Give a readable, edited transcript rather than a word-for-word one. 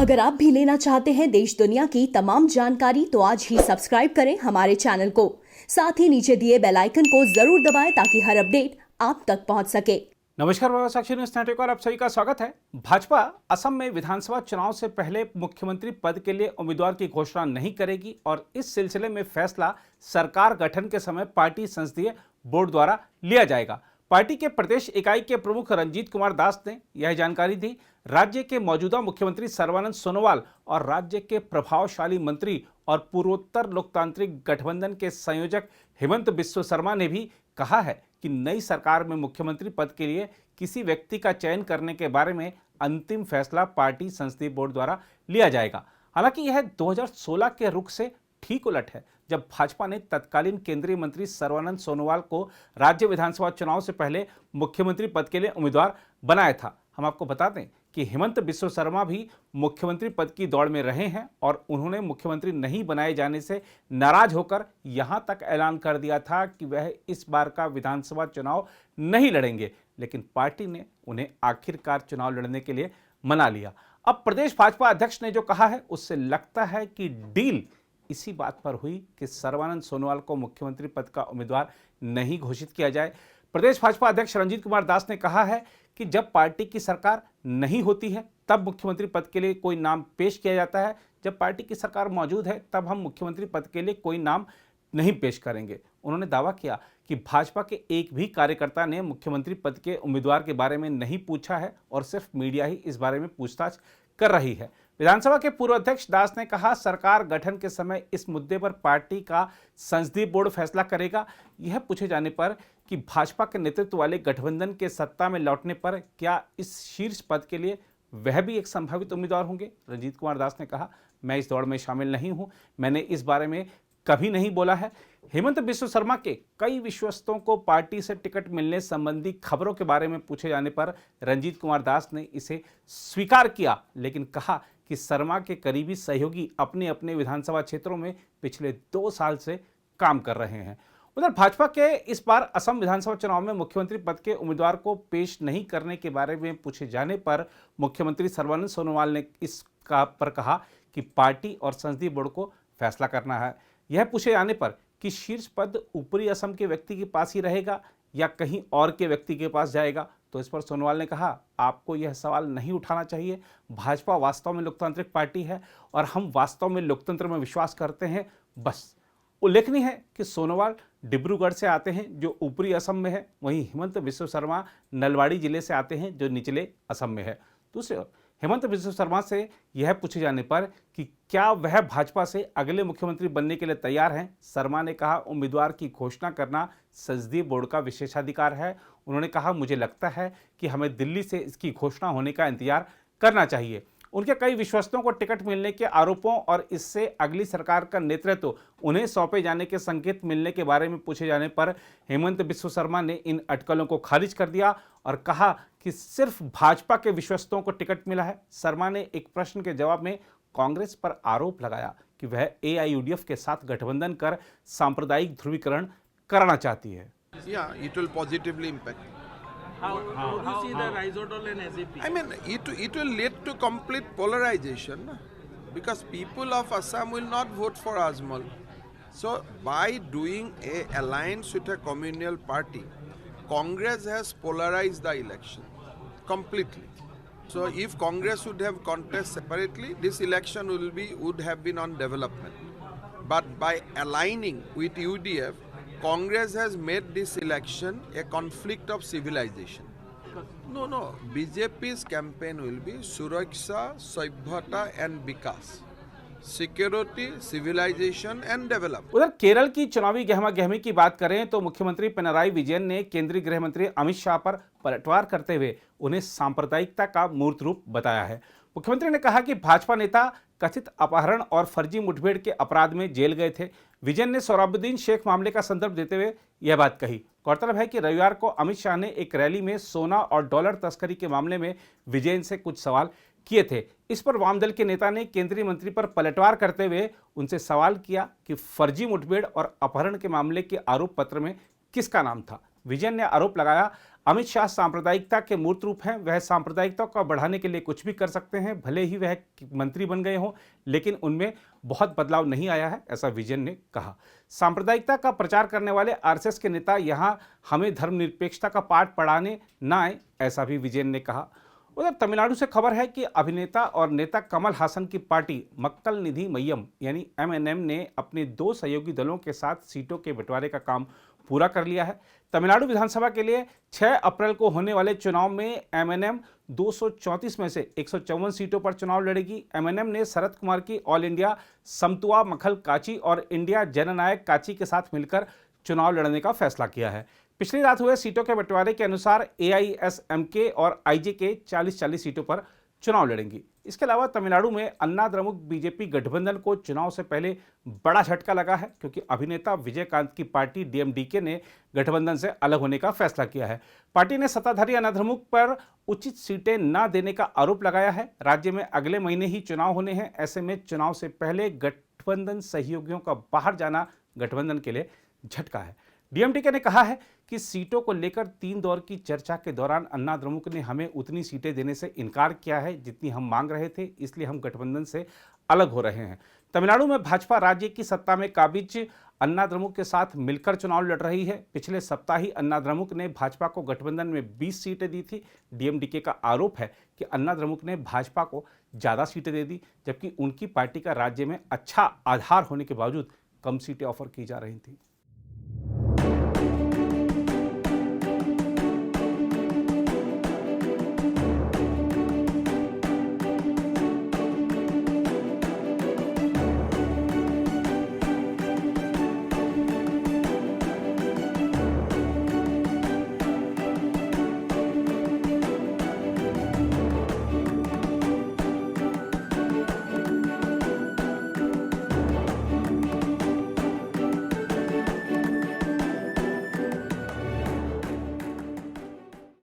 अगर आप भी लेना चाहते हैं देश दुनिया की तमाम जानकारी तो आज ही सब्सक्राइब करें हमारे चैनल को। साथ ही नीचे दिए बेल आइकन को जरूर दबाएं ताकि हर अपडेट आप तक पहुंच सके। नमस्कार, साक्षी न्यूज नेटवर्क और आप सभी का स्वागत है। भाजपा असम में विधानसभा चुनाव से पहले मुख्यमंत्री पद के लिए उम्मीदवार की घोषणा नहीं करेगी और इस सिलसिले में फैसला सरकार गठन के समय पार्टी संसदीय बोर्ड द्वारा लिया जाएगा। पार्टी के प्रदेश इकाई के प्रमुख रंजीत कुमार दास ने यह जानकारी दी। राज्य के मौजूदा मुख्यमंत्री सर्बानंद सोनोवाल और राज्य के प्रभावशाली मंत्री और पूर्वोत्तर लोकतांत्रिक गठबंधन के संयोजक हेमंत बिस्व शर्मा ने भी कहा है कि नई सरकार में मुख्यमंत्री पद के लिए किसी व्यक्ति का चयन करने के बारे में अंतिम फैसला पार्टी संसदीय बोर्ड द्वारा लिया जाएगा। हालांकि यह 2016 के रुख से ठीक उलट है, जब भाजपा ने तत्कालीन केंद्रीय मंत्री सर्बानंद सोनोवाल को राज्य विधानसभा चुनाव से पहले मुख्यमंत्री पद के लिए उम्मीदवार बनाया था। हम आपको बता दें कि हेमंत बिस्व शर्मा भी मुख्यमंत्री पद की दौड़ में रहे हैं और उन्होंने मुख्यमंत्री नहीं बनाए जाने से नाराज होकर यहां तक ऐलान कर दिया था कि वह इस बार का विधानसभा चुनाव नहीं लड़ेंगे, लेकिन पार्टी ने उन्हें आखिरकार चुनाव लड़ने के लिए मना लिया। अब प्रदेश भाजपा अध्यक्ष ने जो कहा है उससे लगता है कि डील इसी बात पर हुई कि सर्बानंद सोनोवाल को मुख्यमंत्री पद का उम्मीदवार नहीं घोषित किया जाए। प्रदेश भाजपा अध्यक्ष रंजीत कुमार दास ने कहा है कि जब पार्टी की सरकार नहीं होती है तब मुख्यमंत्री पद के लिए कोई नाम पेश किया जाता है, जब पार्टी की सरकार मौजूद है तब हम मुख्यमंत्री पद के लिए कोई नाम नहीं पेश करेंगे। उन्होंने दावा किया कि भाजपा के एक भी कार्यकर्ता ने मुख्यमंत्री पद के उम्मीदवार के बारे में नहीं पूछा है और सिर्फ मीडिया ही इस बारे में पूछताछ कर रही है। विधानसभा के पूर्व अध्यक्ष दास ने कहा, सरकार गठन के समय इस मुद्दे पर पार्टी का संसदीय बोर्ड फैसला करेगा। यह पूछे जाने पर कि भाजपा के नेतृत्व वाले गठबंधन के सत्ता में लौटने पर क्या इस शीर्ष पद के लिए वह भी एक संभावित उम्मीदवार होंगे, रंजीत कुमार दास ने कहा, मैं इस दौड़ में शामिल नहीं हूं, मैंने इस बारे में कभी नहीं बोला है। हेमंत बिस्व शर्मा के कई विश्वस्तों को पार्टी से टिकट मिलने संबंधी खबरों के बारे में पूछे जाने पर रंजीत कुमार दास ने इसे स्वीकार किया, लेकिन कहा कि शर्मा के करीबी सहयोगी अपने अपने विधानसभा क्षेत्रों में पिछले 2 साल से काम कर रहे हैं। उधर भाजपा के इस बार असम विधानसभा चुनाव में मुख्यमंत्री पद के उम्मीदवार को पेश नहीं करने के बारे में पूछे जाने पर मुख्यमंत्री सर्बानंद सोनोवाल ने पर कहा कि पार्टी और संसदीय बोर्ड को फैसला करना है। यह पूछे जाने पर कि शीर्ष पद ऊपरी असम के व्यक्ति के पास ही रहेगा या कहीं और के व्यक्ति के पास जाएगा, तो इस पर सोनोवाल ने कहा, आपको यह सवाल नहीं उठाना चाहिए। भाजपा वास्तव में लोकतांत्रिक पार्टी है और हम वास्तव में लोकतंत्र में विश्वास करते हैं। बस उल्लेखनीय है कि सोनोवाल डिब्रूगढ़ से आते हैं जो ऊपरी असम में है, वहीं हेमंत बिस्व शर्मा नलवाड़ी जिले से आते हैं जो निचले असम में है। दूसरी ओर हेमंत बिस्व शर्मा से यह पूछे जाने पर कि क्या वह भाजपा से अगले मुख्यमंत्री बनने के लिए तैयार हैं, शर्मा ने कहा, उम्मीदवार की घोषणा करना संसदीय बोर्ड का विशेषाधिकार है। उन्होंने कहा, मुझे लगता है कि हमें दिल्ली से इसकी घोषणा होने का इंतजार करना चाहिए। उनके कई विश्वस्तों को टिकट मिलने के आरोपों और इससे अगली सरकार का नेतृत्व उन्हें सौंपे जाने के संकेत मिलने के बारे में पूछे जाने पर हेमंत बिस्व शर्मा ने इन अटकलों को खारिज कर दिया और कहा कि सिर्फ भाजपा के विश्वस्तों को टिकट मिला है। शर्मा ने एक प्रश्न के जवाब में कांग्रेस पर आरोप लगाया कि वह AIUDF के साथ गठबंधन कर सांप्रदायिक ध्रुवीकरण कराना चाहती है। Yeah, it will positively impact. How do you see the Rizodol and SAP? I mean, it will lead to complete polarization, na? Because people of Assam will not vote for Azmal. So, by doing a alliance with a communal party, Congress has polarized the election completely. So, if Congress would have contest separately, this election would have been on development. But by aligning with UDF, Congress has made this election a conflict of civilization. No. BJP's campaign will be Suraksha, Saibhata and Vikas. Security, civilization and development. उधर केरल की चुनावी गहमा-गहमी की बात करें तो मुख्यमंत्री पिनराई विजयन ने केंद्रीय गृह मंत्री अमित शाह पर पलटवार करते हुए उन्हें सांप्रदायिकता का मूर्त रूप बताया है। मुख्यमंत्री ने कहा कि भाजपा नेता कथित अपहरण और फर्जी मुठभेड़ के अपराध में जेल गए थे। विजयन ने सोहराबुद्दीन शेख मामले का संदर्भ देते हुए यह बात कही। गौरतलब है कि रविवार को अमित शाह ने एक रैली में सोना और डॉलर तस्करी के मामले में विजयन से कुछ सवाल किए थे। इस पर वामदल के नेता ने केंद्रीय मंत्री पर पलटवार करते हुए उनसे सवाल किया कि फर्जी मुठभेड़ और अपहरण के मामले के आरोप पत्र में किसका नाम था। विजयन ने आरोप लगाया, अमित शाह सांप्रदायिकता के मूर्त रूप हैं। वह सांप्रदायिकता को बढ़ाने के लिए कुछ भी कर सकते हैं, भले ही वह मंत्री बन गए हों, लेकिन उनमें बहुत बदलाव नहीं आया है, ऐसा विजयन ने कहा। सांप्रदायिकता का प्रचार करने वाले आरएसएस के नेता यहां हमें धर्मनिरपेक्षता का पाठ पढ़ाने न आए, ऐसा भी विजयन ने कहा। उधर तमिलनाडु से खबर है कि अभिनेता और नेता कमल हासन की पार्टी मक्कल निधि मय्यम यानी एमएनएम ने अपने 2 सहयोगी दलों के साथ सीटों के बंटवारे का काम पूरा कर लिया है। तमिलनाडु विधानसभा के लिए 6 अप्रैल को होने वाले चुनाव में एमएनएम 234 में से 154 सीटों पर चुनाव लड़ेगी। एमएनएम ने शरद कुमार की ऑल इंडिया समतुआ मखल काची और इंडिया जननायक काची के साथ मिलकर चुनाव लड़ने का फैसला किया है। पिछली रात हुए सीटों के बंटवारे के अनुसार एआईएसएमके और आईजेके 40-40 सीटों पर चुनाव लड़ेंगी। इसके अलावा तमिलनाडु में अन्ना द्रमुक बीजेपी गठबंधन को चुनाव से पहले बड़ा झटका लगा है, क्योंकि अभिनेता विजयकांत की पार्टी डीएमडीके ने गठबंधन से अलग होने का फैसला किया है। पार्टी ने सत्ताधारी अन्ना द्रमुक पर उचित सीटें न देने का आरोप लगाया है। राज्य में अगले महीने ही चुनाव होने हैं, ऐसे में चुनाव से पहले गठबंधन सहयोगियों का बाहर जाना गठबंधन के लिए झटका है। डीएमडीके ने कहा है कि सीटों को लेकर 3 दौर की चर्चा के दौरान अन्ना द्रमुक ने हमें उतनी सीटें देने से इनकार किया है जितनी हम मांग रहे थे, इसलिए हम गठबंधन से अलग हो रहे हैं। तमिलनाडु में भाजपा राज्य की सत्ता में काबिज अन्ना द्रमुक के साथ मिलकर चुनाव लड़ रही है। पिछले सप्ताह ही अन्ना द्रमुक ने भाजपा को गठबंधन में 20 सीटें दी थी। डीएमडीके का आरोप है कि अन्ना द्रमुक ने भाजपा को ज़्यादा सीटें दे दी, जबकि उनकी पार्टी का राज्य में अच्छा आधार होने के बावजूद कम सीटें ऑफर की जा रही थी।